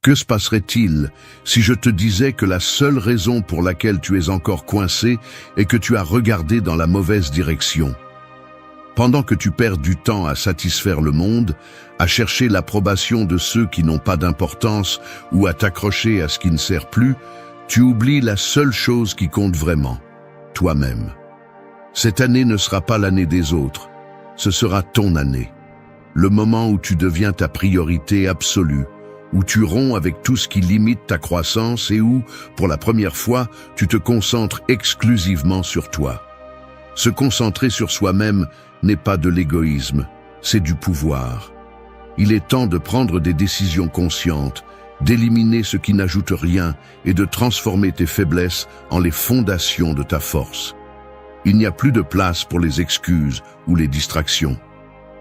Que se passerait-il si je te disais que la seule raison pour laquelle tu es encore coincé est que tu as regardé dans la mauvaise direction? Pendant que tu perds du temps à satisfaire le monde, à chercher l'approbation de ceux qui n'ont pas d'importance ou à t'accrocher à ce qui ne sert plus, tu oublies la seule chose qui compte vraiment, toi-même. Cette année ne sera pas l'année des autres, ce sera ton année. Le moment où tu deviens ta priorité absolue, où tu romps avec tout ce qui limite ta croissance et où, pour la première fois, tu te concentres exclusivement sur toi. Se concentrer sur soi-même n'est pas de l'égoïsme, c'est du pouvoir. Il est temps de prendre des décisions conscientes, d'éliminer ce qui n'ajoute rien et de transformer tes faiblesses en les fondations de ta force. Il n'y a plus de place pour les excuses ou les distractions.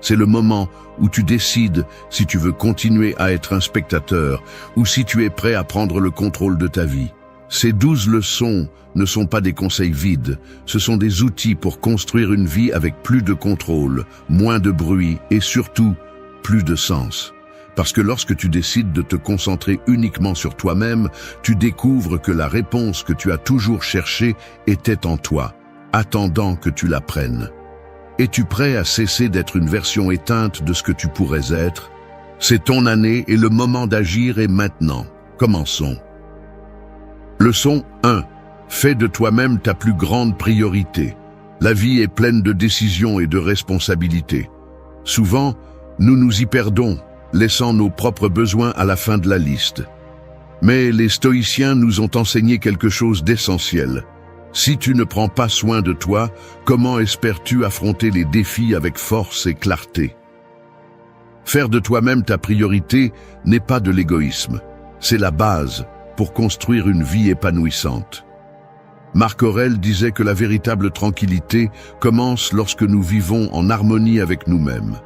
C'est le moment où tu décides si tu veux continuer à être un spectateur ou si tu es prêt à prendre le contrôle de ta vie. Ces 12 leçons ne sont pas des conseils vides, ce sont des outils pour construire une vie avec plus de contrôle, moins de bruit et surtout, plus de sens. Parce que lorsque tu décides de te concentrer uniquement sur toi-même, tu découvres que la réponse que tu as toujours cherchée était en toi, attendant que tu la prennes. Es-tu prêt à cesser d'être une version éteinte de ce que tu pourrais être? C'est ton année et le moment d'agir est maintenant. Commençons. Leçon 1. Fais de toi-même ta plus grande priorité. La vie est pleine de décisions et de responsabilités. Souvent, nous nous y perdons, laissant nos propres besoins à la fin de la liste. Mais les stoïciens nous ont enseigné quelque chose d'essentiel. Si tu ne prends pas soin de toi, comment espères-tu affronter les défis avec force et clarté? Faire de toi-même ta priorité n'est pas de l'égoïsme. C'est la base pour construire une vie épanouissante. Marc Aurèle disait que la véritable tranquillité commence lorsque nous vivons en harmonie avec nous-mêmes.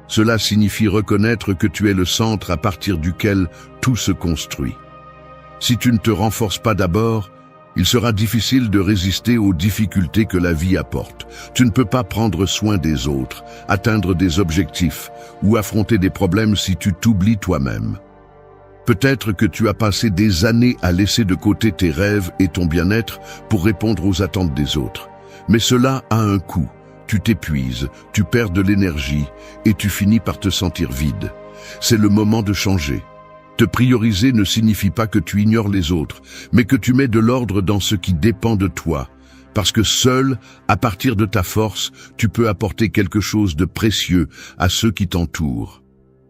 Cela signifie reconnaître que tu es le centre à partir duquel tout se construit. Si tu ne te renforces pas d'abord, il sera difficile de résister aux difficultés que la vie apporte. Tu ne peux pas prendre soin des autres, atteindre des objectifs ou affronter des problèmes si tu t'oublies toi-même. Peut-être que tu as passé des années à laisser de côté tes rêves et ton bien-être pour répondre aux attentes des autres. Mais cela a un coût. Tu t'épuises, tu perds de l'énergie et tu finis par te sentir vide. C'est le moment de changer. Te prioriser ne signifie pas que tu ignores les autres, mais que tu mets de l'ordre dans ce qui dépend de toi. Parce que seul, à partir de ta force, tu peux apporter quelque chose de précieux à ceux qui t'entourent.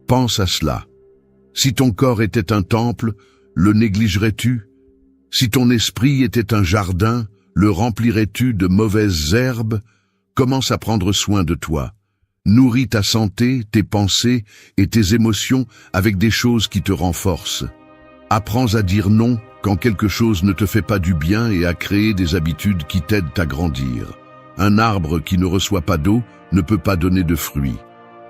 Pense à cela. Si ton corps était un temple, le négligerais-tu? Si ton esprit était un jardin, le remplirais-tu de mauvaises herbes? Commence à prendre soin de toi. Nourris ta santé, tes pensées et tes émotions avec des choses qui te renforcent. Apprends à dire non quand quelque chose ne te fait pas du bien et à créer des habitudes qui t'aident à grandir. Un arbre qui ne reçoit pas d'eau ne peut pas donner de fruits.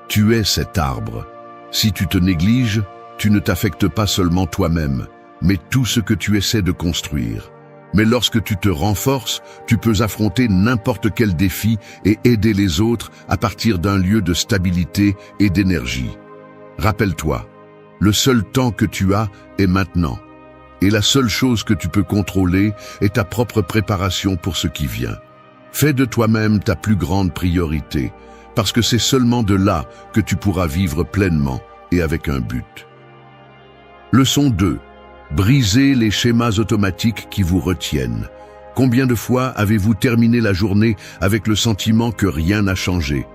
Tu es cet arbre. Si tu te négliges, tu ne t'affectes pas seulement toi-même, mais tout ce que tu essaies de construire. Mais lorsque tu te renforces, tu peux affronter n'importe quel défi et aider les autres à partir d'un lieu de stabilité et d'énergie. Rappelle-toi, le seul temps que tu as est maintenant. Et la seule chose que tu peux contrôler est ta propre préparation pour ce qui vient. Fais de toi-même ta plus grande priorité, parce que c'est seulement de là que tu pourras vivre pleinement et avec un but. Leçon 2. Brisez les schémas automatiques qui vous retiennent. Combien de fois avez-vous terminé la journée avec le sentiment que rien n'a changé?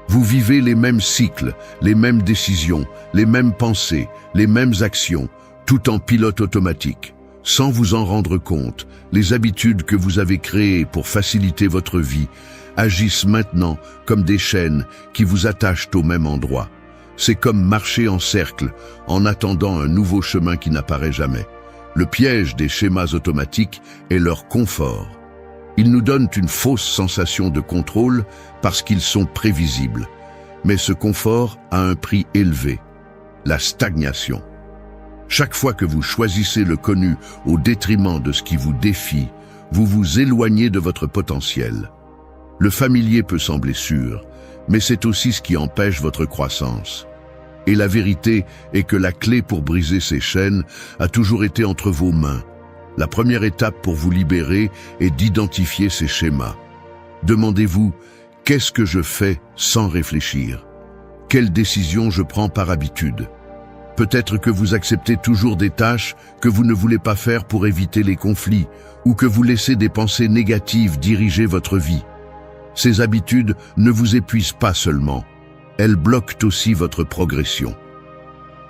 Vous vivez les mêmes cycles, les mêmes décisions, les mêmes pensées, les mêmes actions, tout en pilote automatique. Sans vous en rendre compte, les habitudes que vous avez créées pour faciliter votre vie agissent maintenant comme des chaînes qui vous attachent au même endroit. C'est comme marcher en cercle, en attendant un nouveau chemin qui n'apparaît jamais. Le piège des schémas automatiques est leur confort. Ils nous donnent une fausse sensation de contrôle parce qu'ils sont prévisibles. Mais ce confort a un prix élevé, la stagnation. Chaque fois que vous choisissez le connu au détriment de ce qui vous défie, vous vous éloignez de votre potentiel. Le familier peut sembler sûr, mais c'est aussi ce qui empêche votre croissance. Et la vérité est que la clé pour briser ces chaînes a toujours été entre vos mains. La première étape pour vous libérer est d'identifier ces schémas. Demandez-vous, qu'est-ce que je fais sans réfléchir? Quelle décision je prends par habitude? Peut-être que vous acceptez toujours des tâches que vous ne voulez pas faire pour éviter les conflits, ou que vous laissez des pensées négatives diriger votre vie. Ces habitudes ne vous épuisent pas seulement, elles bloquent aussi votre progression.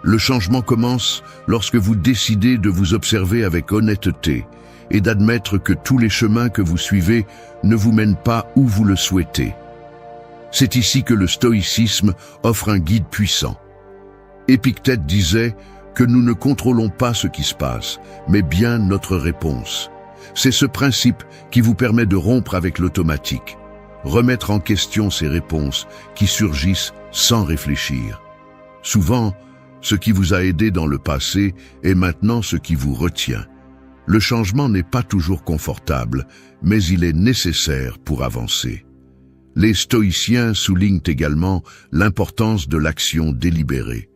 Le changement commence lorsque vous décidez de vous observer avec honnêteté et d'admettre que tous les chemins que vous suivez ne vous mènent pas où vous le souhaitez. C'est ici que le stoïcisme offre un guide puissant. Épictète disait que nous ne contrôlons pas ce qui se passe, mais bien notre réponse. C'est ce principe qui vous permet de rompre avec l'automatique, remettre en question ces réponses qui surgissent sans réfléchir. Souvent, ce qui vous a aidé dans le passé est maintenant ce qui vous retient. Le changement n'est pas toujours confortable, mais il est nécessaire pour avancer. Les stoïciens soulignent également l'importance de l'action délibérée.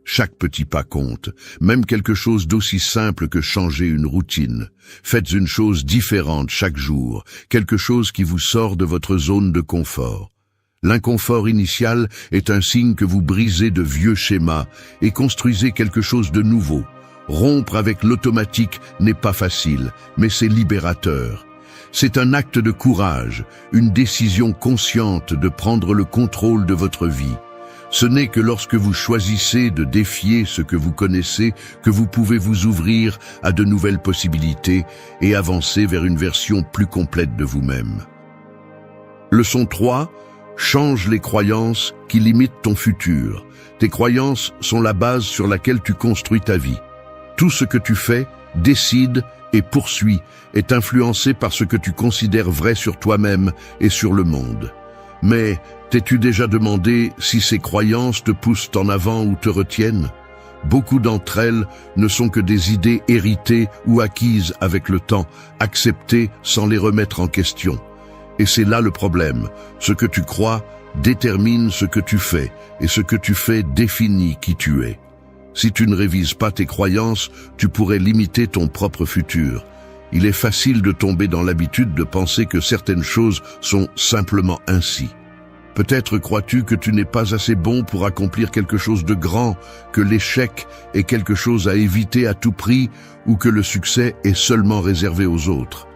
Chaque petit pas compte, même quelque chose d'aussi simple que changer une routine. Faites une chose différente chaque jour, quelque chose qui vous sort de votre zone de confort. L'inconfort initial est un signe que vous brisez de vieux schémas et construisez quelque chose de nouveau. Rompre avec l'automatique n'est pas facile, mais c'est libérateur. C'est un acte de courage, une décision consciente de prendre le contrôle de votre vie. Ce n'est que lorsque vous choisissez de défier ce que vous connaissez que vous pouvez vous ouvrir à de nouvelles possibilités et avancer vers une version plus complète de vous-même. Leçon 3. Change les croyances qui limitent ton futur. Tes croyances sont la base sur laquelle tu construis ta vie. Tout ce que tu fais, décides et poursuis est influencé par ce que tu considères vrai sur toi-même et sur le monde. Mais t'es-tu déjà demandé si ces croyances te poussent en avant ou te retiennent? Beaucoup d'entre elles ne sont que des idées héritées ou acquises avec le temps, acceptées sans les remettre en question. Et c'est là le problème. Ce que tu crois détermine ce que tu fais, et ce que tu fais définit qui tu es. Si tu ne révises pas tes croyances, tu pourrais limiter ton propre futur. Il est facile de tomber dans l'habitude de penser que certaines choses sont simplement ainsi. Peut-être crois-tu que tu n'es pas assez bon pour accomplir quelque chose de grand, que l'échec est quelque chose à éviter à tout prix ou que le succès est seulement réservé aux autres.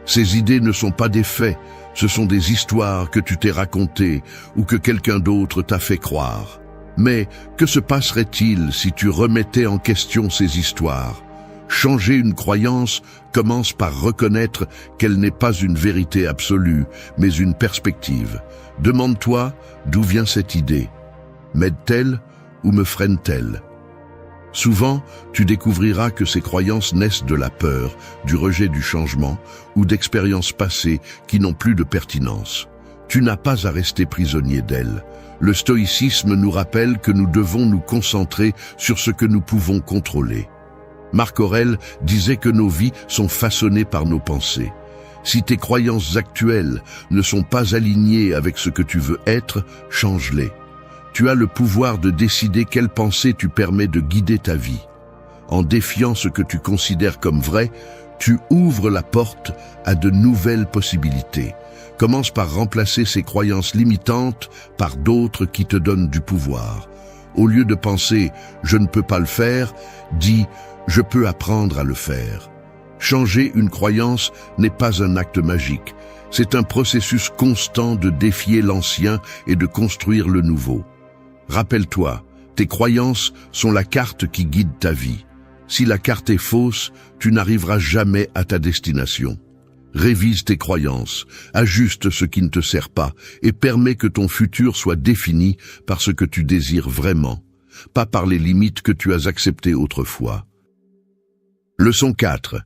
Ces idées ne sont pas des faits, ce sont des histoires que tu t'es racontées ou que quelqu'un d'autre t'a fait croire. Mais que se passerait-il si tu remettais en question ces histoires? Changer une croyance commence par reconnaître qu'elle n'est pas une vérité absolue, mais une perspective. Demande-toi d'où vient cette idée. M'aide-t-elle ou me freine-t-elle? Souvent, tu découvriras que ces croyances naissent de la peur, du rejet du changement ou d'expériences passées qui n'ont plus de pertinence. Tu n'as pas à rester prisonnier d'elles. Le stoïcisme nous rappelle que nous devons nous concentrer sur ce que nous pouvons contrôler. Marc Aurèle disait que nos vies sont façonnées par nos pensées. Si tes croyances actuelles ne sont pas alignées avec ce que tu veux être, change-les. Tu as le pouvoir de décider quelle pensée tu permets de guider ta vie. En défiant ce que tu considères comme vrai, tu ouvres la porte à de nouvelles possibilités. Commence par remplacer ces croyances limitantes par d'autres qui te donnent du pouvoir. Au lieu de penser « je ne peux pas le faire », dis « je peux apprendre à le faire ». Changer une croyance n'est pas un acte magique. C'est un processus constant de défier l'ancien et de construire le nouveau. Rappelle-toi, tes croyances sont la carte qui guide ta vie. Si la carte est fausse, tu n'arriveras jamais à ta destination. Révise tes croyances, ajuste ce qui ne te sert pas et permets que ton futur soit défini par ce que tu désires vraiment, pas par les limites que tu as acceptées autrefois. Leçon 4.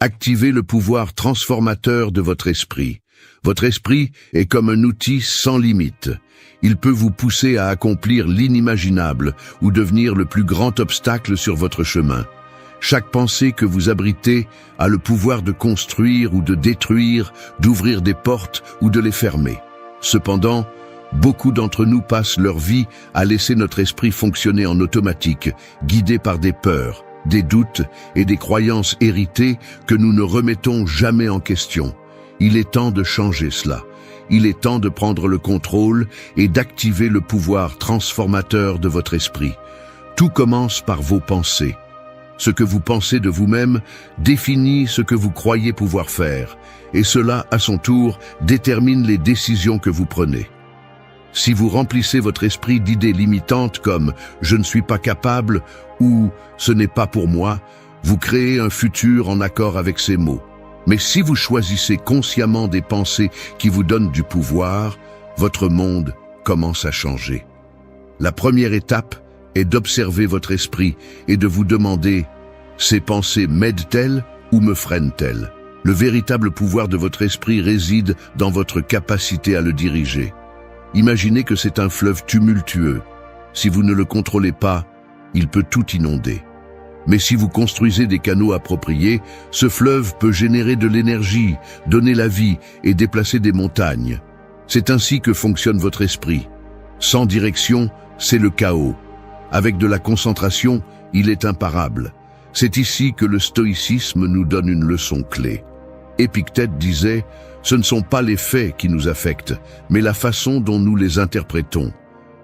Activez le pouvoir transformateur de votre esprit. Votre esprit est comme un outil sans limite. Il peut vous pousser à accomplir l'inimaginable ou devenir le plus grand obstacle sur votre chemin. Chaque pensée que vous abritez a le pouvoir de construire ou de détruire, d'ouvrir des portes ou de les fermer. Cependant, Beaucoup d'entre nous passent leur vie à laisser notre esprit fonctionner en automatique, guidé par des peurs, des doutes et des croyances héritées que nous ne remettons jamais en question. Il est temps de changer cela. Il est temps de prendre le contrôle et d'activer le pouvoir transformateur de votre esprit. Tout commence par vos pensées. Ce que vous pensez de vous-même définit ce que vous croyez pouvoir faire, et cela, à son tour, détermine les décisions que vous prenez. Si vous remplissez votre esprit d'idées limitantes comme « je ne suis pas capable » ou « ce n'est pas pour moi », vous créez un futur en accord avec ces mots. Mais si vous choisissez consciemment des pensées qui vous donnent du pouvoir, votre monde commence à changer. La première étape est d'observer votre esprit et de vous demander « ces pensées m'aident-elles ou me freinent-elles ?» Le véritable pouvoir de votre esprit réside dans votre capacité à le diriger. Imaginez que c'est un fleuve tumultueux. Si vous ne le contrôlez pas, il peut tout inonder. Mais si vous construisez des canaux appropriés, ce fleuve peut générer de l'énergie, donner la vie et déplacer des montagnes. C'est ainsi que fonctionne votre esprit. Sans direction, c'est le chaos. Avec de la concentration, il est imparable. C'est ici que le stoïcisme nous donne une leçon clé. Épictète disait « Ce ne sont pas les faits qui nous affectent, mais la façon dont nous les interprétons. »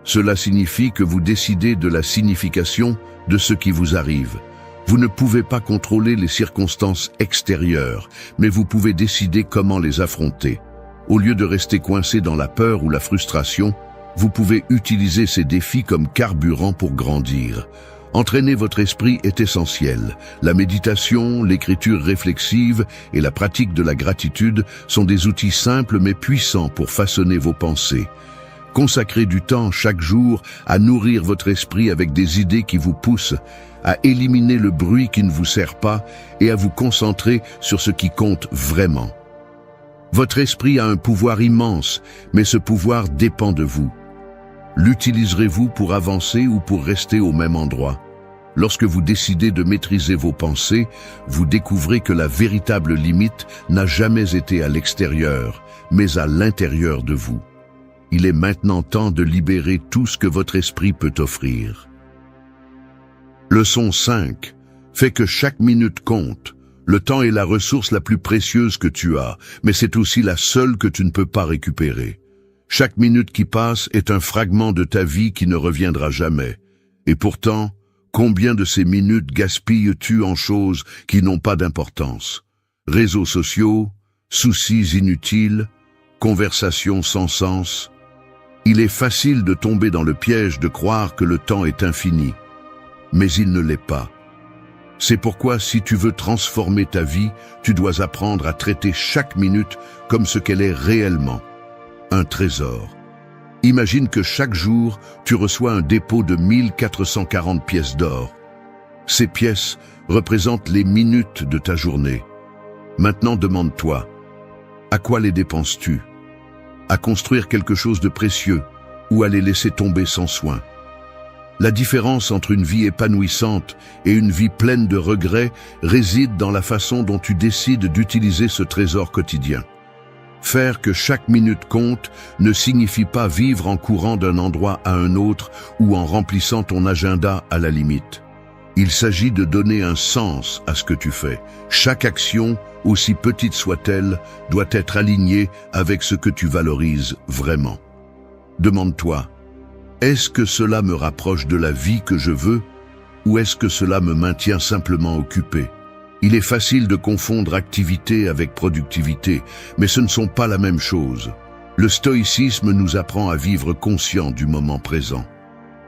Cela signifie que vous décidez de la signification de ce qui vous arrive. Vous ne pouvez pas contrôler les circonstances extérieures, mais vous pouvez décider comment les affronter. Au lieu de rester coincé dans la peur ou la frustration, vous pouvez utiliser ces défis comme carburant pour grandir. Entraîner votre esprit est essentiel. La méditation, l'écriture réflexive et la pratique de la gratitude sont des outils simples mais puissants pour façonner vos pensées. Consacrez du temps chaque jour à nourrir votre esprit avec des idées qui vous poussent, à éliminer le bruit qui ne vous sert pas et à vous concentrer sur ce qui compte vraiment. Votre esprit a un pouvoir immense, mais ce pouvoir dépend de vous. L'utiliserez-vous pour avancer ou pour rester au même endroit? Lorsque vous décidez de maîtriser vos pensées, vous découvrez que la véritable limite n'a jamais été à l'extérieur, mais à l'intérieur de vous. Il est maintenant temps de libérer tout ce que votre esprit peut offrir. Leçon 5. Fais que chaque minute compte. Le temps est la ressource la plus précieuse que tu as, mais c'est aussi la seule que tu ne peux pas récupérer. Chaque minute qui passe est un fragment de ta vie qui ne reviendra jamais. Et pourtant, combien de ces minutes gaspilles-tu en choses qui n'ont pas d'importance? Réseaux sociaux, soucis inutiles, conversations sans sens. Il est facile de tomber dans le piège de croire que le temps est infini. Mais il ne l'est pas. C'est pourquoi si tu veux transformer ta vie, tu dois apprendre à traiter chaque minute comme ce qu'elle est réellement. Un trésor. Imagine que chaque jour, tu reçois un dépôt de 1440 pièces d'or. Ces pièces représentent les minutes de ta journée. Maintenant, demande-toi, à quoi les dépenses-tu? À construire quelque chose de précieux ou à les laisser tomber sans soin? La différence entre une vie épanouissante et une vie pleine de regrets réside dans la façon dont tu décides d'utiliser ce trésor quotidien. Faire que chaque minute compte ne signifie pas vivre en courant d'un endroit à un autre ou en remplissant ton agenda à la limite. Il s'agit de donner un sens à ce que tu fais. Chaque action, aussi petite soit-elle, doit être alignée avec ce que tu valorises vraiment. Demande-toi, est-ce que cela me rapproche de la vie que je veux ou est-ce que cela me maintient simplement occupé? Il est facile de confondre activité avec productivité, mais ce ne sont pas la même chose. Le stoïcisme nous apprend à vivre conscient du moment présent.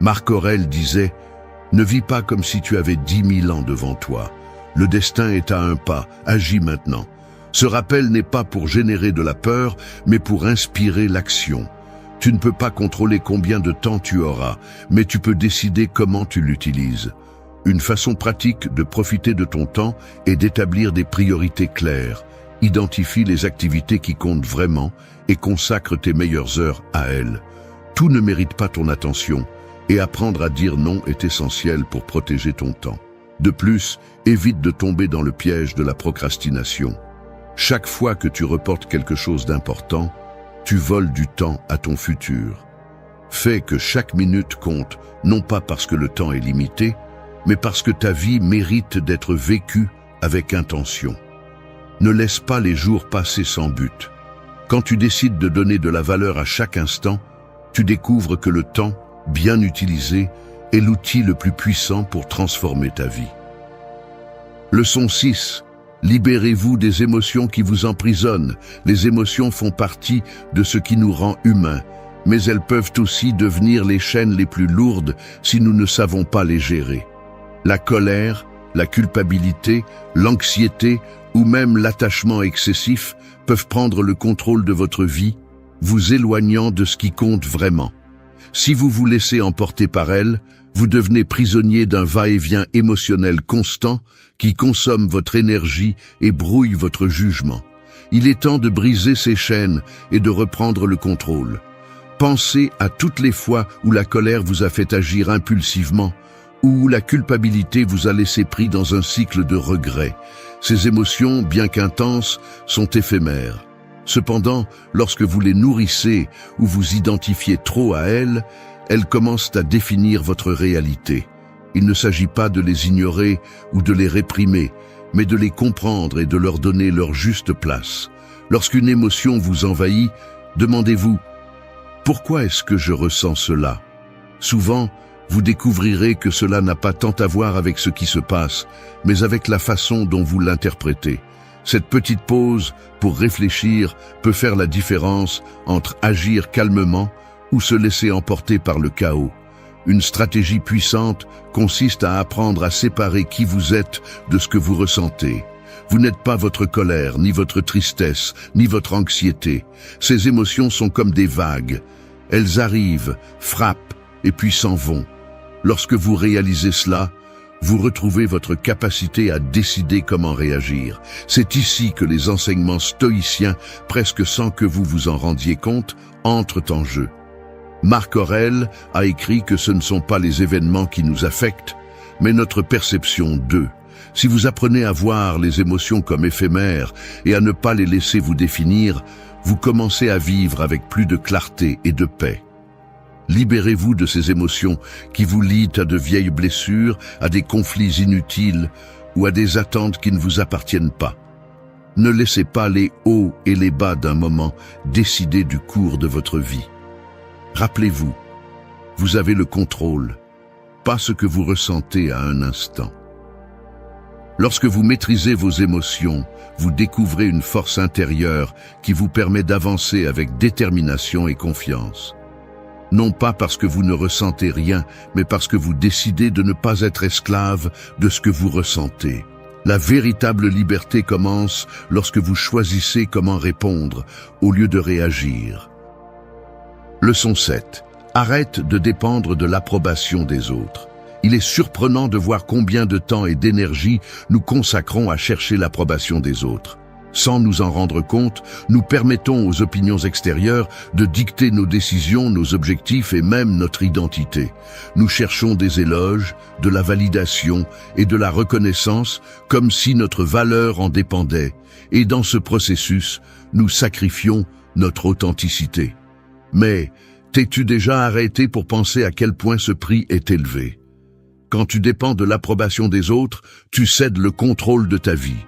Marc Aurèle disait « Ne vis pas comme si tu avais 10 000 ans devant toi. Le destin est à un pas, agis maintenant. » Ce rappel n'est pas pour générer de la peur, mais pour inspirer l'action. Tu ne peux pas contrôler combien de temps tu auras, mais tu peux décider comment tu l'utilises. Une façon pratique de profiter de ton temps est d'établir des priorités claires. Identifie les activités qui comptent vraiment et consacre tes meilleures heures à elles. Tout ne mérite pas ton attention et apprendre à dire non est essentiel pour protéger ton temps. De plus, évite de tomber dans le piège de la procrastination. Chaque fois que tu reportes quelque chose d'important, tu voles du temps à ton futur. Fais que chaque minute compte, non pas parce que le temps est limité, mais parce que ta vie mérite d'être vécue avec intention. Ne laisse pas les jours passer sans but. Quand tu décides de donner de la valeur à chaque instant, tu découvres que le temps, bien utilisé, est l'outil le plus puissant pour transformer ta vie. Leçon 6. Libérez-vous des émotions qui vous emprisonnent. Les émotions font partie de ce qui nous rend humains, mais elles peuvent aussi devenir les chaînes les plus lourdes si nous ne savons pas les gérer. La colère, la culpabilité, l'anxiété ou même l'attachement excessif peuvent prendre le contrôle de votre vie, vous éloignant de ce qui compte vraiment. Si vous vous laissez emporter par elles, vous devenez prisonnier d'un va-et-vient émotionnel constant qui consomme votre énergie et brouille votre jugement. Il est temps de briser ces chaînes et de reprendre le contrôle. Pensez à toutes les fois où la colère vous a fait agir impulsivement, ou où la culpabilité vous a laissé pris dans un cycle de regrets. Ces émotions, bien qu'intenses, sont éphémères. Cependant, lorsque vous les nourrissez ou vous identifiez trop à elles commencent à définir votre réalité. Il ne s'agit pas de les ignorer ou de les réprimer, mais de les comprendre et de leur donner leur juste place. Lorsqu'une émotion vous envahit, demandez-vous « Pourquoi est-ce que je ressens cela ?» Souvent, vous découvrirez que cela n'a pas tant à voir avec ce qui se passe, mais avec la façon dont vous l'interprétez. Cette petite pause pour réfléchir peut faire la différence entre agir calmement ou se laisser emporter par le chaos. Une stratégie puissante consiste à apprendre à séparer qui vous êtes de ce que vous ressentez. Vous n'êtes pas votre colère, ni votre tristesse, ni votre anxiété. Ces émotions sont comme des vagues. Elles arrivent, frappent et puis s'en vont. Lorsque vous réalisez cela, vous retrouvez votre capacité à décider comment réagir. C'est ici que les enseignements stoïciens, presque sans que vous vous en rendiez compte, entrent en jeu. Marc Aurèle a écrit que ce ne sont pas les événements qui nous affectent, mais notre perception d'eux. Si vous apprenez à voir les émotions comme éphémères et à ne pas les laisser vous définir, vous commencez à vivre avec plus de clarté et de paix. Libérez-vous de ces émotions qui vous lient à de vieilles blessures, à des conflits inutiles ou à des attentes qui ne vous appartiennent pas. Ne laissez pas les hauts et les bas d'un moment décider du cours de votre vie. Rappelez-vous, vous avez le contrôle, pas ce que vous ressentez à un instant. Lorsque vous maîtrisez vos émotions, vous découvrez une force intérieure qui vous permet d'avancer avec détermination et confiance. Non pas parce que vous ne ressentez rien, mais parce que vous décidez de ne pas être esclave de ce que vous ressentez. La véritable liberté commence lorsque vous choisissez comment répondre au lieu de réagir. Leçon 7. Arrête de dépendre de l'approbation des autres. Il est surprenant de voir combien de temps et d'énergie nous consacrons à chercher l'approbation des autres. Sans nous en rendre compte, nous permettons aux opinions extérieures de dicter nos décisions, nos objectifs et même notre identité. Nous cherchons des éloges, de la validation et de la reconnaissance comme si notre valeur en dépendait. Et dans ce processus, nous sacrifions notre authenticité. Mais t'es-tu déjà arrêté pour penser à quel point ce prix est élevé? Quand tu dépends de l'approbation des autres, tu cèdes le contrôle de ta vie.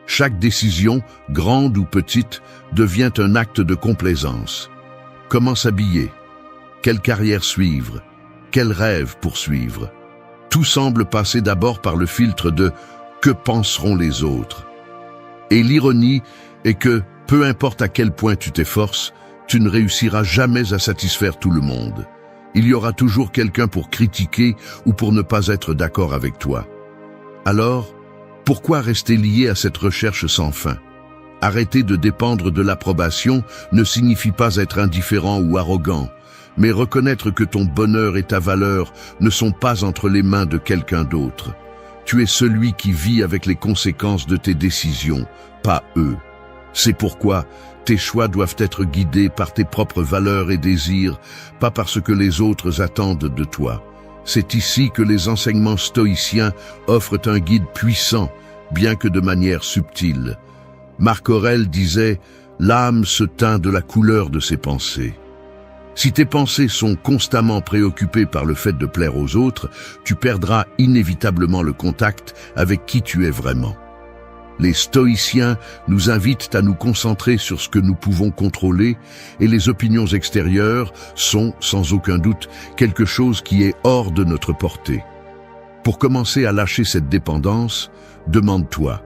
Chaque décision, grande ou petite, devient un acte de complaisance. Comment s'habiller? Quelle carrière suivre? Quel rêve poursuivre? Tout semble passer d'abord par le filtre de « que penseront les autres ?» Et l'ironie est que, peu importe à quel point tu t'efforces, tu ne réussiras jamais à satisfaire tout le monde. Il y aura toujours quelqu'un pour critiquer ou pour ne pas être d'accord avec toi. Alors, pourquoi rester lié à cette recherche sans fin? Arrêter de dépendre de l'approbation ne signifie pas être indifférent ou arrogant, mais reconnaître que ton bonheur et ta valeur ne sont pas entre les mains de quelqu'un d'autre. Tu es celui qui vit avec les conséquences de tes décisions, pas eux. C'est pourquoi tes choix doivent être guidés par tes propres valeurs et désirs, pas par ce que les autres attendent de toi. C'est ici que les enseignements stoïciens offrent un guide puissant, bien que de manière subtile. Marc Aurèle disait « L'âme se teint de la couleur de ses pensées ». Si tes pensées sont constamment préoccupées par le fait de plaire aux autres, tu perdras inévitablement le contact avec qui tu es vraiment. Les stoïciens nous invitent à nous concentrer sur ce que nous pouvons contrôler et les opinions extérieures sont, sans aucun doute, quelque chose qui est hors de notre portée. Pour commencer à lâcher cette dépendance, demande-toi,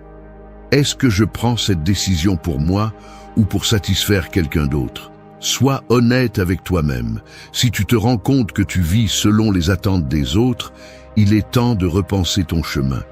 est-ce que je prends cette décision pour moi ou pour satisfaire quelqu'un d'autre ? Sois honnête avec toi-même. Si tu te rends compte que tu vis selon les attentes des autres, il est temps de repenser ton chemin.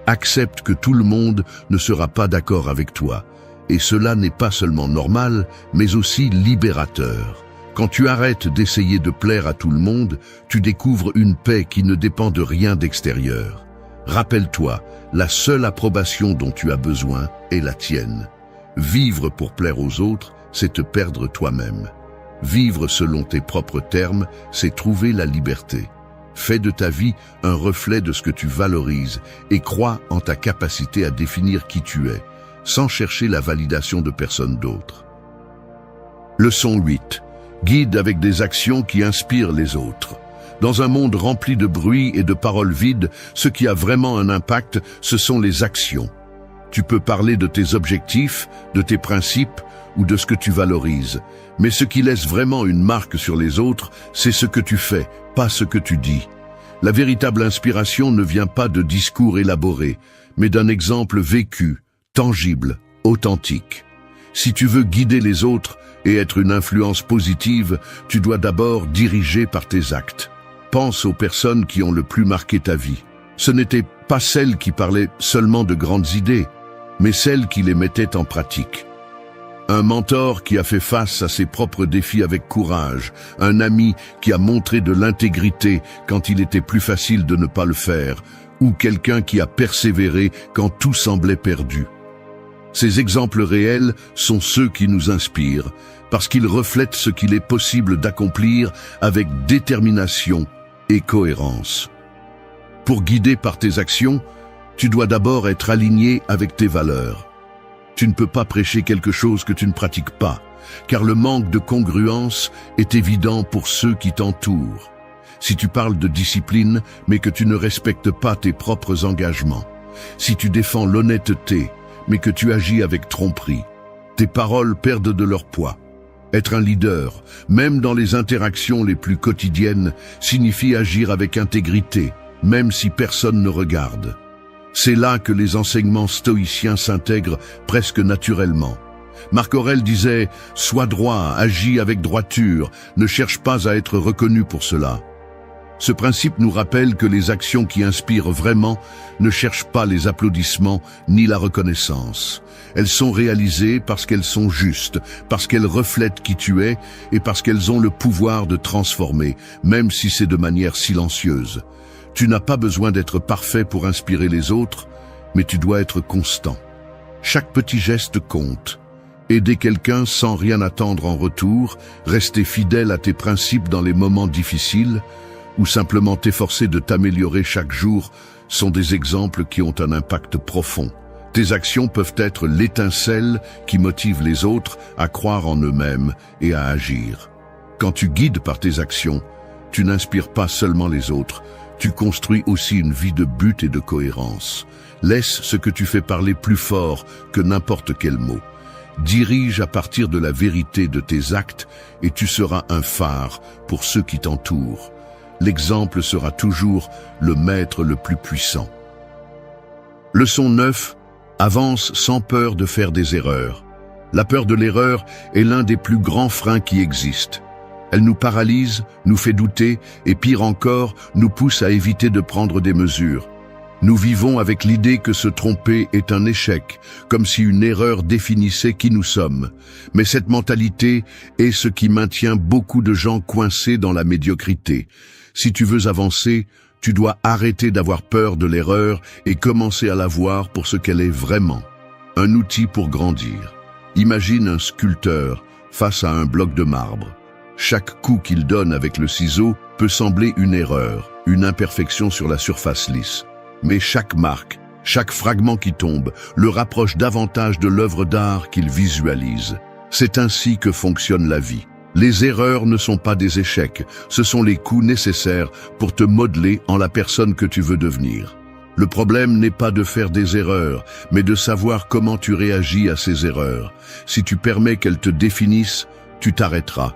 Accepte que tout le monde ne sera pas d'accord avec toi. Et cela n'est pas seulement normal, mais aussi libérateur. Quand tu arrêtes d'essayer de plaire à tout le monde, tu découvres une paix qui ne dépend de rien d'extérieur. Rappelle-toi, la seule approbation dont tu as besoin est la tienne. Vivre pour plaire aux autres, c'est te perdre toi-même. Vivre selon tes propres termes, c'est trouver la liberté. Fais de ta vie un reflet de ce que tu valorises et crois en ta capacité à définir qui tu es, sans chercher la validation de personne d'autre. Leçon 8. Guide avec des actions qui inspirent les autres. Dans un monde rempli de bruit et de paroles vides, ce qui a vraiment un impact, ce sont les actions. Tu peux parler de tes objectifs, de tes principes ou de ce que tu valorises. Mais ce qui laisse vraiment une marque sur les autres, c'est ce que tu fais, pas ce que tu dis. La véritable inspiration ne vient pas de discours élaborés, mais d'un exemple vécu, tangible, authentique. Si tu veux guider les autres et être une influence positive, tu dois d'abord diriger par tes actes. Pense aux personnes qui ont le plus marqué ta vie. Ce n'étaient pas celles qui parlaient seulement de grandes idées, mais celles qui les mettaient en pratique. Un mentor qui a fait face à ses propres défis avec courage, un ami qui a montré de l'intégrité quand il était plus facile de ne pas le faire, ou quelqu'un qui a persévéré quand tout semblait perdu. Ces exemples réels sont ceux qui nous inspirent, parce qu'ils reflètent ce qu'il est possible d'accomplir avec détermination et cohérence. Pour guider par tes actions, tu dois d'abord être aligné avec tes valeurs. Tu ne peux pas prêcher quelque chose que tu ne pratiques pas, car le manque de congruence est évident pour ceux qui t'entourent. Si tu parles de discipline, mais que tu ne respectes pas tes propres engagements, si tu défends l'honnêteté, mais que tu agis avec tromperie, tes paroles perdent de leur poids. Être un leader, même dans les interactions les plus quotidiennes, signifie agir avec intégrité, même si personne ne regarde. C'est là que les enseignements stoïciens s'intègrent presque naturellement. Marc Aurèle disait « Sois droit, agis avec droiture, ne cherche pas à être reconnu pour cela ». Ce principe nous rappelle que les actions qui inspirent vraiment ne cherchent pas les applaudissements ni la reconnaissance. Elles sont réalisées parce qu'elles sont justes, parce qu'elles reflètent qui tu es et parce qu'elles ont le pouvoir de transformer, même si c'est de manière silencieuse. Tu n'as pas besoin d'être parfait pour inspirer les autres, mais tu dois être constant. Chaque petit geste compte. Aider quelqu'un sans rien attendre en retour, rester fidèle à tes principes dans les moments difficiles, ou simplement t'efforcer de t'améliorer chaque jour sont des exemples qui ont un impact profond. Tes actions peuvent être l'étincelle qui motive les autres à croire en eux-mêmes et à agir. Quand tu guides par tes actions, tu n'inspires pas seulement les autres, tu construis aussi une vie de but et de cohérence. Laisse ce que tu fais parler plus fort que n'importe quel mot. Dirige à partir de la vérité de tes actes et tu seras un phare pour ceux qui t'entourent. L'exemple sera toujours le maître le plus puissant. Leçon 9. Avance sans peur de faire des erreurs. La peur de l'erreur est l'un des plus grands freins qui existent. Elle nous paralyse, nous fait douter et pire encore, nous pousse à éviter de prendre des mesures. Nous vivons avec l'idée que se tromper est un échec, comme si une erreur définissait qui nous sommes. Mais cette mentalité est ce qui maintient beaucoup de gens coincés dans la médiocrité. Si tu veux avancer, tu dois arrêter d'avoir peur de l'erreur et commencer à la voir pour ce qu'elle est vraiment. Un outil pour grandir. Imagine un sculpteur face à un bloc de marbre. Chaque coup qu'il donne avec le ciseau peut sembler une erreur, une imperfection sur la surface lisse. Mais chaque marque, chaque fragment qui tombe, le rapproche davantage de l'œuvre d'art qu'il visualise. C'est ainsi que fonctionne la vie. Les erreurs ne sont pas des échecs, ce sont les coups nécessaires pour te modeler en la personne que tu veux devenir. Le problème n'est pas de faire des erreurs, mais de savoir comment tu réagis à ces erreurs. Si tu permets qu'elles te définissent, tu t'arrêteras.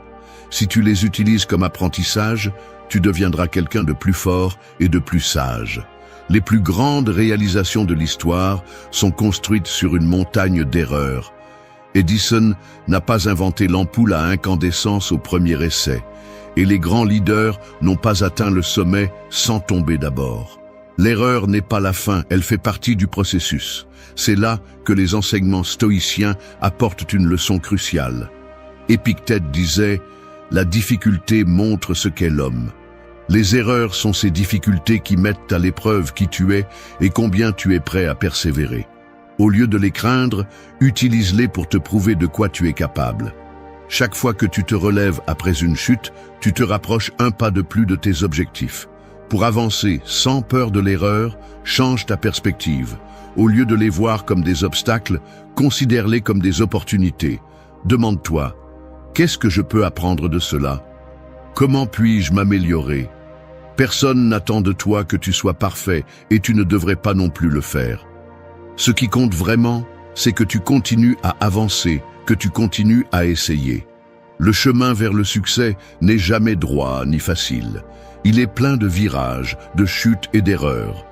Si tu les utilises comme apprentissage, tu deviendras quelqu'un de plus fort et de plus sage. Les plus grandes réalisations de l'histoire sont construites sur une montagne d'erreurs. Edison n'a pas inventé l'ampoule à incandescence au premier essai, et les grands leaders n'ont pas atteint le sommet sans tomber d'abord. L'erreur n'est pas la fin, elle fait partie du processus. C'est là que les enseignements stoïciens apportent une leçon cruciale. Épictète disait « La difficulté montre ce qu'est l'homme ». Les erreurs sont ces difficultés qui mettent à l'épreuve qui tu es et combien tu es prêt à persévérer. Au lieu de les craindre, utilise-les pour te prouver de quoi tu es capable. Chaque fois que tu te relèves après une chute, tu te rapproches un pas de plus de tes objectifs. Pour avancer sans peur de l'erreur, change ta perspective. Au lieu de les voir comme des obstacles, considère-les comme des opportunités. Demande-toi, qu'est-ce que je peux apprendre de cela? Comment puis-je m'améliorer? Personne n'attend de toi que tu sois parfait et tu ne devrais pas non plus le faire. Ce qui compte vraiment, c'est que tu continues à avancer, que tu continues à essayer. Le chemin vers le succès n'est jamais droit ni facile. Il est plein de virages, de chutes et d'erreurs.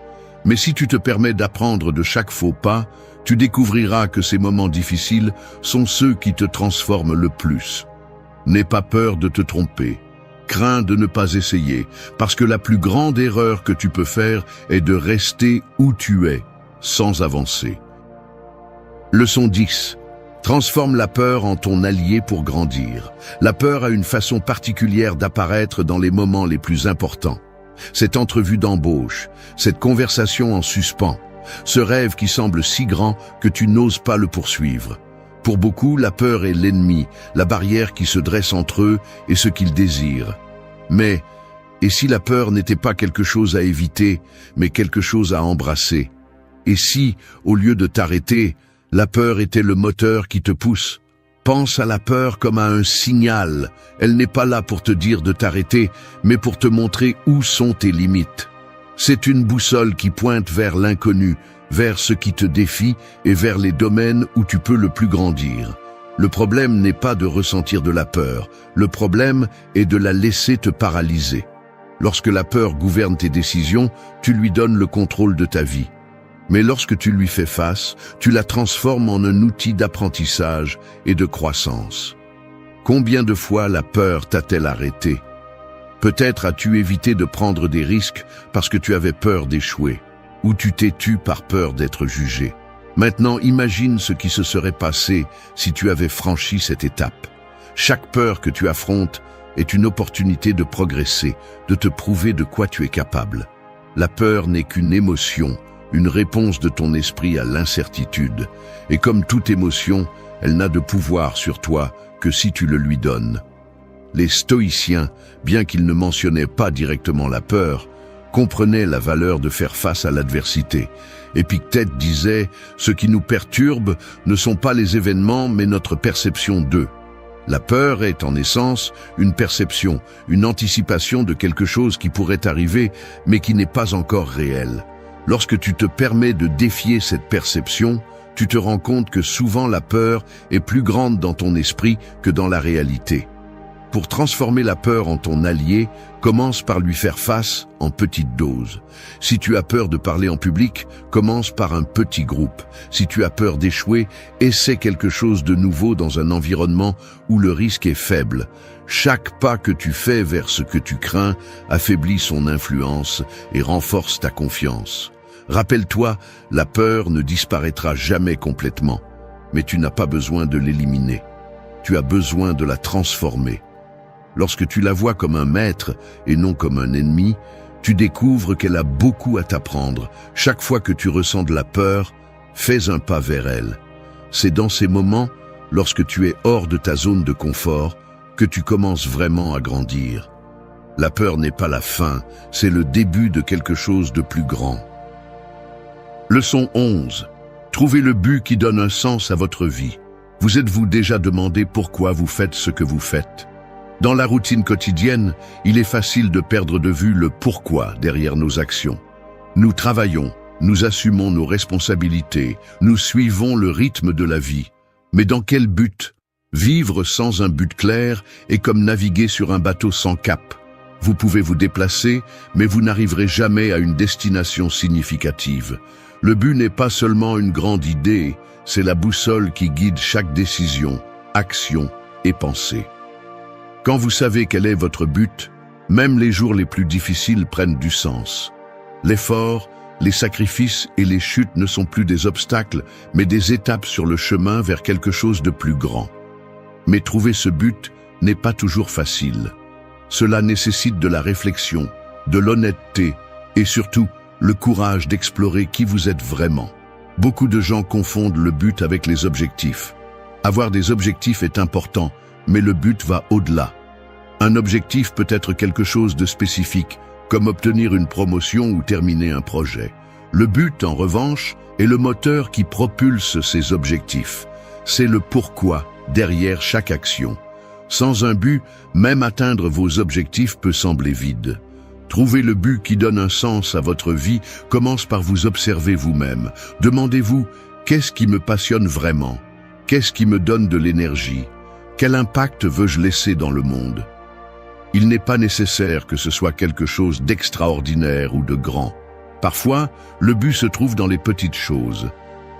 Mais si tu te permets d'apprendre de chaque faux pas, tu découvriras que ces moments difficiles sont ceux qui te transforment le plus. N'aie pas peur de te tromper. Crains de ne pas essayer, parce que la plus grande erreur que tu peux faire est de rester où tu es, sans avancer. Leçon 10. Transforme la peur en ton allié pour grandir. La peur a une façon particulière d'apparaître dans les moments les plus importants. Cette entrevue d'embauche, cette conversation en suspens, ce rêve qui semble si grand que tu n'oses pas le poursuivre. Pour beaucoup, la peur est l'ennemi, la barrière qui se dresse entre eux et ce qu'ils désirent. Mais, et si la peur n'était pas quelque chose à éviter, mais quelque chose à embrasser? Et si, au lieu de t'arrêter, la peur était le moteur qui te pousse? Pense à la peur comme à un signal. Elle n'est pas là pour te dire de t'arrêter, mais pour te montrer où sont tes limites. C'est une boussole qui pointe vers l'inconnu, vers ce qui te défie et vers les domaines où tu peux le plus grandir. Le problème n'est pas de ressentir de la peur, le problème est de la laisser te paralyser. Lorsque la peur gouverne tes décisions, tu lui donnes le contrôle de ta vie. Mais lorsque tu lui fais face, tu la transformes en un outil d'apprentissage et de croissance. Combien de fois la peur t'a-t-elle arrêté? Peut-être as-tu évité de prendre des risques parce que tu avais peur d'échouer, ou tu t'es tu par peur d'être jugé. Maintenant, imagine ce qui se serait passé si tu avais franchi cette étape. Chaque peur que tu affrontes est une opportunité de progresser, de te prouver de quoi tu es capable. La peur n'est qu'une émotion, une réponse de ton esprit à l'incertitude. Et comme toute émotion, elle n'a de pouvoir sur toi que si tu le lui donnes. Les stoïciens, bien qu'ils ne mentionnaient pas directement la peur, comprenaient la valeur de faire face à l'adversité. Épictète disait « Ce qui nous perturbe ne sont pas les événements, mais notre perception d'eux ». La peur est en essence une perception, une anticipation de quelque chose qui pourrait arriver, mais qui n'est pas encore réel. Lorsque tu te permets de défier cette perception, tu te rends compte que souvent la peur est plus grande dans ton esprit que dans la réalité. Pour transformer la peur en ton allié, commence par lui faire face en petite dose. Si tu as peur de parler en public, commence par un petit groupe. Si tu as peur d'échouer, essaie quelque chose de nouveau dans un environnement où le risque est faible. Chaque pas que tu fais vers ce que tu crains affaiblit son influence et renforce ta confiance. Rappelle-toi, la peur ne disparaîtra jamais complètement, mais tu n'as pas besoin de l'éliminer. Tu as besoin de la transformer. Lorsque tu la vois comme un maître et non comme un ennemi, tu découvres qu'elle a beaucoup à t'apprendre. Chaque fois que tu ressens de la peur, fais un pas vers elle. C'est dans ces moments, lorsque tu es hors de ta zone de confort, que tu commences vraiment à grandir. La peur n'est pas la fin, c'est le début de quelque chose de plus grand. Leçon 11. Trouvez le but qui donne un sens à votre vie. Vous êtes-vous déjà demandé pourquoi vous faites ce que vous faites? Dans la routine quotidienne, il est facile de perdre de vue le pourquoi derrière nos actions. Nous travaillons, nous assumons nos responsabilités, nous suivons le rythme de la vie. Mais dans quel but? Vivre sans un but clair est comme naviguer sur un bateau sans cap. Vous pouvez vous déplacer, mais vous n'arriverez jamais à une destination significative. Le but n'est pas seulement une grande idée, c'est la boussole qui guide chaque décision, action et pensée. Quand vous savez quel est votre but, même les jours les plus difficiles prennent du sens. L'effort, les sacrifices et les chutes ne sont plus des obstacles, mais des étapes sur le chemin vers quelque chose de plus grand. Mais trouver ce but n'est pas toujours facile. Cela nécessite de la réflexion, de l'honnêteté et surtout le courage d'explorer qui vous êtes vraiment. Beaucoup de gens confondent le but avec les objectifs. Avoir des objectifs est important, mais le but va au-delà. Un objectif peut être quelque chose de spécifique, comme obtenir une promotion ou terminer un projet. Le but, en revanche, est le moteur qui propulse ces objectifs. C'est le pourquoi derrière chaque action. Sans un but, même atteindre vos objectifs peut sembler vide. Trouver le but qui donne un sens à votre vie commence par vous observer vous-même. Demandez-vous, qu'est-ce qui me passionne vraiment? Qu'est-ce qui me donne de l'énergie? Quel impact veux-je laisser dans le monde? Il n'est pas nécessaire que ce soit quelque chose d'extraordinaire ou de grand. Parfois, le but se trouve dans les petites choses.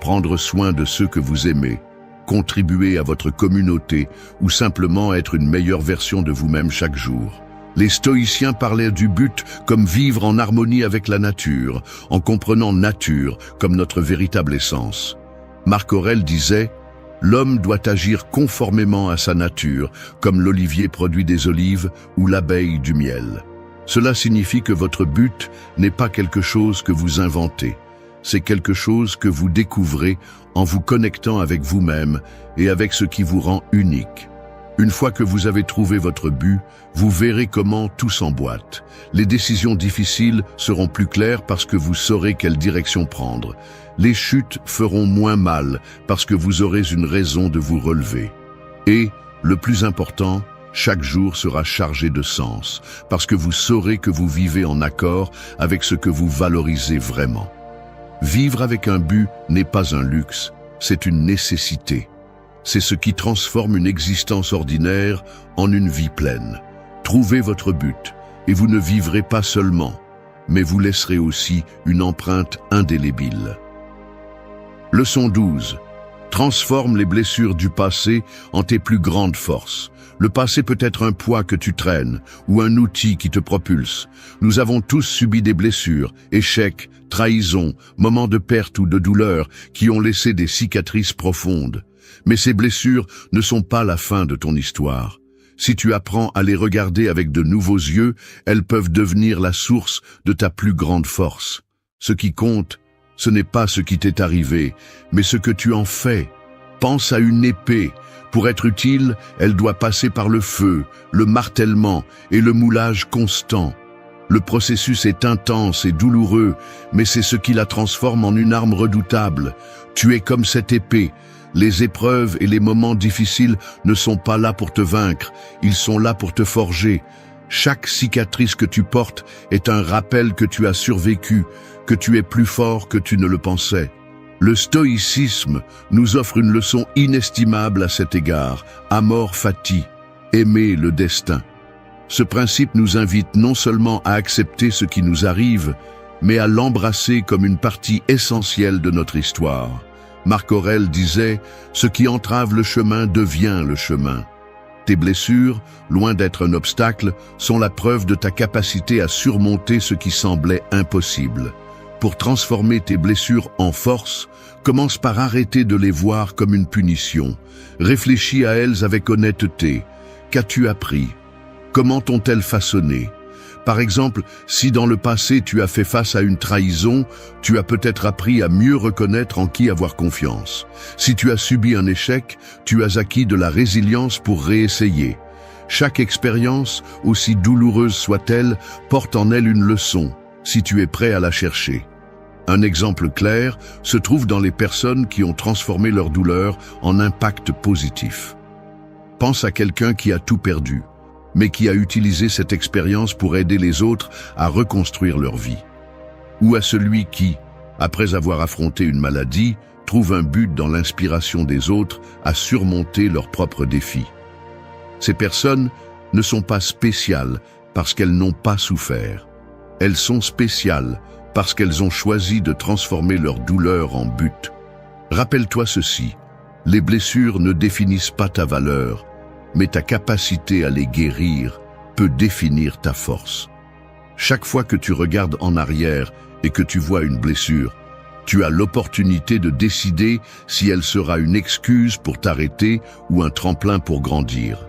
Prendre soin de ceux que vous aimez, contribuer à votre communauté ou simplement être une meilleure version de vous-même chaque jour. Les stoïciens parlaient du but comme vivre en harmonie avec la nature, en comprenant nature comme notre véritable essence. Marc Aurèle disait « L'homme doit agir conformément à sa nature, comme l'olivier produit des olives ou l'abeille du miel. » Cela signifie que votre but n'est pas quelque chose que vous inventez. C'est quelque chose que vous découvrez en vous connectant avec vous-même et avec ce qui vous rend unique. Une fois que vous avez trouvé votre but, vous verrez comment tout s'emboîte. Les décisions difficiles seront plus claires parce que vous saurez quelle direction prendre. Les chutes feront moins mal parce que vous aurez une raison de vous relever. Et, le plus important, chaque jour sera chargé de sens parce que vous saurez que vous vivez en accord avec ce que vous valorisez vraiment. Vivre avec un but n'est pas un luxe, c'est une nécessité. C'est ce qui transforme une existence ordinaire en une vie pleine. Trouvez votre but, et vous ne vivrez pas seulement, mais vous laisserez aussi une empreinte indélébile. Leçon 12. Transforme les blessures du passé en tes plus grandes forces. Le passé peut être un poids que tu traînes ou un outil qui te propulse. Nous avons tous subi des blessures, échecs, trahisons, moments de perte ou de douleur qui ont laissé des cicatrices profondes. Mais ces blessures ne sont pas la fin de ton histoire. Si tu apprends à les regarder avec de nouveaux yeux, elles peuvent devenir la source de ta plus grande force. Ce qui compte, ce n'est pas ce qui t'est arrivé, mais ce que tu en fais. Pense à une épée. Pour être utile, elle doit passer par le feu, le martèlement et le moulage constant. Le processus est intense et douloureux, mais c'est ce qui la transforme en une arme redoutable. Tu es comme cette épée. Les épreuves et les moments difficiles ne sont pas là pour te vaincre, ils sont là pour te forger. Chaque cicatrice que tu portes est un rappel que tu as survécu, que tu es plus fort que tu ne le pensais. Le stoïcisme nous offre une leçon inestimable à cet égard, amor fati, aimer le destin. Ce principe nous invite non seulement à accepter ce qui nous arrive, mais à l'embrasser comme une partie essentielle de notre histoire. Marc Aurèle disait « Ce qui entrave le chemin devient le chemin ». Tes blessures, loin d'être un obstacle, sont la preuve de ta capacité à surmonter ce qui semblait impossible. Pour transformer tes blessures en force, commence par arrêter de les voir comme une punition. Réfléchis à elles avec honnêteté. Qu'as-tu appris? Comment t'ont-elles façonné? Par exemple, si dans le passé tu as fait face à une trahison, tu as peut-être appris à mieux reconnaître en qui avoir confiance. Si tu as subi un échec, tu as acquis de la résilience pour réessayer. Chaque expérience, aussi douloureuse soit-elle, porte en elle une leçon, si tu es prêt à la chercher. Un exemple clair se trouve dans les personnes qui ont transformé leur douleur en impact positif. Pense à quelqu'un qui a tout perdu. mais qui a utilisé cette expérience pour aider les autres à reconstruire leur vie. Ou à celui qui, après avoir affronté une maladie, trouve un but dans l'inspiration des autres à surmonter leurs propres défis. Ces personnes ne sont pas spéciales parce qu'elles n'ont pas souffert. Elles sont spéciales parce qu'elles ont choisi de transformer leur douleur en but. Rappelle-toi ceci, les blessures ne définissent pas ta valeur, mais ta capacité à les guérir peut définir ta force. Chaque fois que tu regardes en arrière et que tu vois une blessure, tu as l'opportunité de décider si elle sera une excuse pour t'arrêter ou un tremplin pour grandir.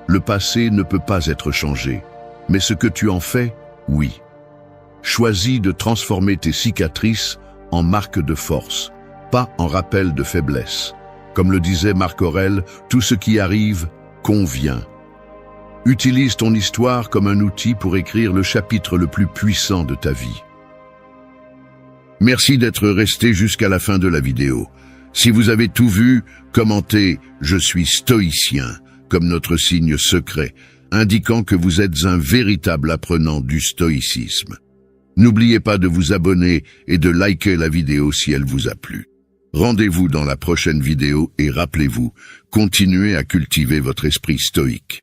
Le passé ne peut pas être changé, mais ce que tu en fais, oui. Choisis de transformer tes cicatrices en marques de force, pas en rappel de faiblesse. Comme le disait Marc Aurèle, tout ce qui arrive convient. Utilise ton histoire comme un outil pour écrire le chapitre le plus puissant de ta vie. Merci d'être resté jusqu'à la fin de la vidéo. Si vous avez tout vu, commentez « Je suis stoïcien » comme notre signe secret, indiquant que vous êtes un véritable apprenant du stoïcisme. N'oubliez pas de vous abonner et de liker la vidéo si elle vous a plu. Rendez-vous dans la prochaine vidéo et rappelez-vous, continuez à cultiver votre esprit stoïque.